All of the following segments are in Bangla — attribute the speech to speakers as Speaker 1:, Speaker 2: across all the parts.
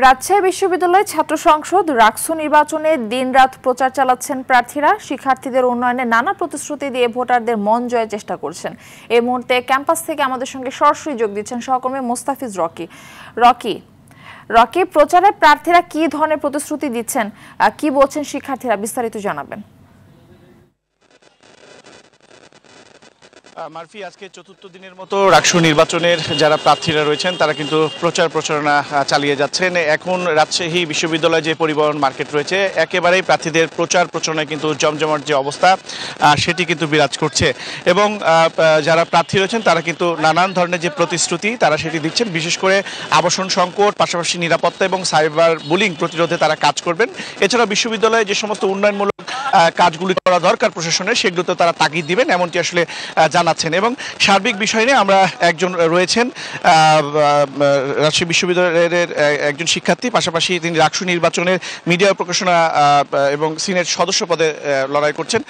Speaker 1: রাজশাহী বিশ্ববিদ্যালয় ছাত্র সংসদ রাকসু নির্বাচনে দিনরাত প্রচার চালাচ্ছেন প্রার্থীরা। শিক্ষার্থীদের উন্নয়নে নানা প্রতিশ্রুতি দিয়ে ভোটারদের মন জয়ের চেষ্টা করছেন। এই মুহূর্তে ক্যাম্পাস থেকে আমাদের সঙ্গে সরাসরি যোগ দিচ্ছেন সহকর্মী মোস্তাফিজ রকি। প্রচারে প্রার্থীরা কি ধরনের প্রতিশ্রুতি দিচ্ছেন, কি বলছেন শিক্ষার্থীরা, বিস্তারিত জানাবেন।
Speaker 2: মারফি, আজকে চতুর্থ দিনের মতো রাকসু নির্বাচনের যারা প্রার্থীরা রয়েছেন তারা কিন্তু প্রচারণা চালিয়ে যাচ্ছেন। এখন রাজশাহী বিশ্ববিদ্যালয়ে যে পরিবহন মার্কেট রয়েছে একেবারেই প্রার্থীদের প্রচারণায় কিন্তু জমজমাট যে অবস্থা সেটি কিন্তু বিরাজ করছে এবং যারা প্রার্থী রয়েছেন তারা কিন্তু নানান ধরনের যে প্রতিশ্রুতি তারা সেটি দিচ্ছেন। বিশেষ করে আবাসন সংকট, পাশাপাশি নিরাপত্তা এবং সাইবার বুলিং প্রতিরোধে তারা কাজ করবেন। এছাড়া বিশ্ববিদ্যালয়ে যে সমস্ত উন্নয়নমূলক কাজগুলি করা দরকার প্রশাসনের, সেগুলোতে তারা তাগিদ দিবেন এমনটি আসলে জানাচ্ছেন। এবং সার্বিক বিষয় নিয়ে আমরা একজন রয়েছেন রাজশাহী বিশ্ববিদ্যালয়ের একজন শিক্ষার্থী, পাশাপাশি তিনি রাকসু নির্বাচনের মিডিয়া প্রকাশনা এবং সিনেট সদস্য পদে লড়াই করছেন।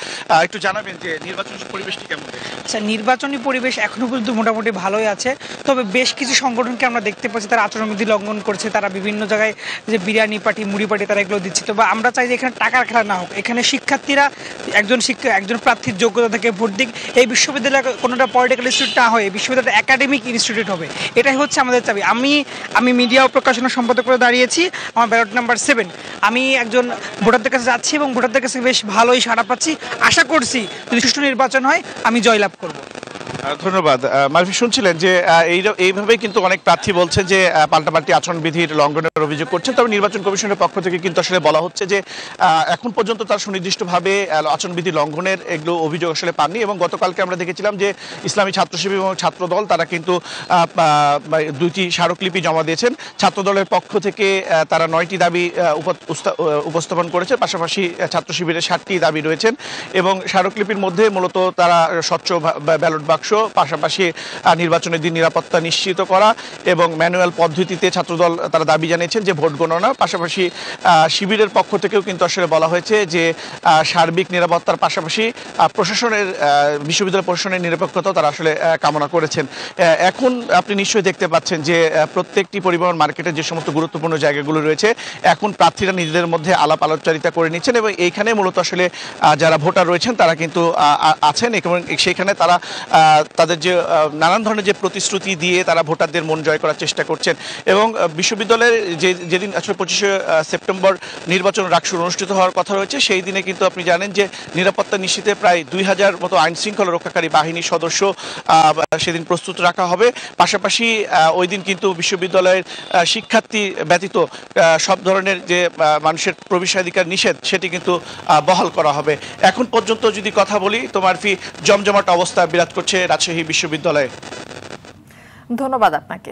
Speaker 2: একটু জানাবেন যে নির্বাচনী পরিবেশটি কেমন?
Speaker 3: আচ্ছা, নির্বাচনী পরিবেশ এখনো পর্যন্ত মোটামুটি ভালোই আছে, তবে বেশ কিছু সংগঠনকে আমরা দেখতে পাচ্ছি তারা আচরণবিধি লঙ্ঘন করছে। তারা বিভিন্ন জায়গায় যে বিরিয়ানি পার্টি, মুড়ি পার্টি তারা এগুলো দিচ্ছে। তবে আমরা চাই যে এখানে টাকার খেলা না হোক, এখানে শিক্ষার্থীরা একজন প্রার্থীর যোগ্যতা থেকে ভোট দিক। এই বিশ্ববিদ্যালয় কোনোটা পলিটিক্যাল ইনস্টিটিউট না হয়ে বিশ্ববিদ্যালয়টা একাডেমিক ইনস্টিটিউট হবে, এটাই হচ্ছে আমাদের চাবি। আমি মিডিয়া ও প্রকাশনা সম্পাদক করে দাঁড়িয়েছি, আমার ব্যালট নাম্বার 7। আমি একজন ভোটারদের কাছে যাচ্ছি এবং ভোটারদের কাছে বেশ ভালোই সাড়া পাচ্ছি। আশা করছি যদি সুষ্ঠু নির্বাচন হয় আমি জয়লাভ করব।
Speaker 2: ধন্যবাদ। মারফি, শুনছিলেন যে এইভাবেই কিন্তু অনেক প্রার্থী বলছে যে পাল্টাপাল্টি আচরণবিধির লঙ্ঘনের অভিযোগ করছে। তবে নির্বাচন কমিশনের পক্ষ থেকে কিন্তু আসলে বলা হচ্ছে যে এখন পর্যন্ত তার সুনির্দিষ্টভাবে আচরণবিধি লঙ্ঘনের এগুলো অভিযোগ আসলে পাননি। এবং গতকালকে আমরা দেখেছিলাম যে ইসলামী ছাত্রশিবির এবং ছাত্রদল তারা কিন্তু 2টি স্মারকলিপি জমা দিয়েছেন। ছাত্রদলের পক্ষ থেকে তারা 9টি দাবি উপস্থাপন করেছে, পাশাপাশি ছাত্রশিবিরের 7টি দাবি রয়েছেন। এবং স্মারকলিপির মধ্যে মূলত তারা স্বচ্ছ ব্যালট বাক্স, পাশাপাশি নির্বাচনের দিন নিরাপত্তা নিশ্চিত করা এবং ম্যানুয়াল পদ্ধতিতে ছাত্রদল তারা দাবি জানিয়েছেন যে ভোট গণনা, পাশাপাশি শিবিরের পক্ষ থেকেও কিন্তু আসলে বলা হয়েছে যে সার্বিক নিরাপত্তার পাশাপাশি বিশ্ববিদ্যালয় প্রশাসনের নিরপেক্ষতাও তারা আসলে কামনা করেছেন। এখন আপনি নিশ্চয়ই দেখতে পাচ্ছেন যে প্রত্যেকটি পরিবহন মার্কেটের যে সমস্ত গুরুত্বপূর্ণ জায়গাগুলো রয়েছে এখন প্রার্থীরা নিজেদের মধ্যে আলাপ আলোচনা করে নিচ্ছেন এবং এইখানে মূলত আসলে যারা ভোটার রয়েছেন তারা কিন্তু আছেন এবং সেখানে তারা তাদের যে নানান ধরনের যে প্রতিশ্রুতি দিয়ে তারা ভোটারদের মন জয় করার চেষ্টা করছেন। এবং বিশ্ববিদ্যালয়ের যেদিন আসলে 25শে সেপ্টেম্বর নির্বাচন রাকসু অনুষ্ঠিত হওয়ার কথা রয়েছে, সেই দিনে কিন্তু আপনি জানেন যে নিরাপত্তা নিশ্চিতে প্রায় 2000 মতো আইন শৃঙ্খলা রক্ষাকারী বাহিনীর সদস্য সেদিন প্রস্তুত রাখা হবে। পাশাপাশি ওই দিন কিন্তু বিশ্ববিদ্যালয়ের শিক্ষার্থী ব্যতীত সব ধরনের যে মানুষের প্রবেশাধিকার নিষেধ সেটি কিন্তু বহাল করা হবে। এখন পর্যন্ত যদি কথা বলি তো মারফি, জমজমাট অবস্থা বিরাজ করছে রাজশাহী বিশ্ববিদ্যালয়ে।
Speaker 1: ধন্যবাদ আপনাকে।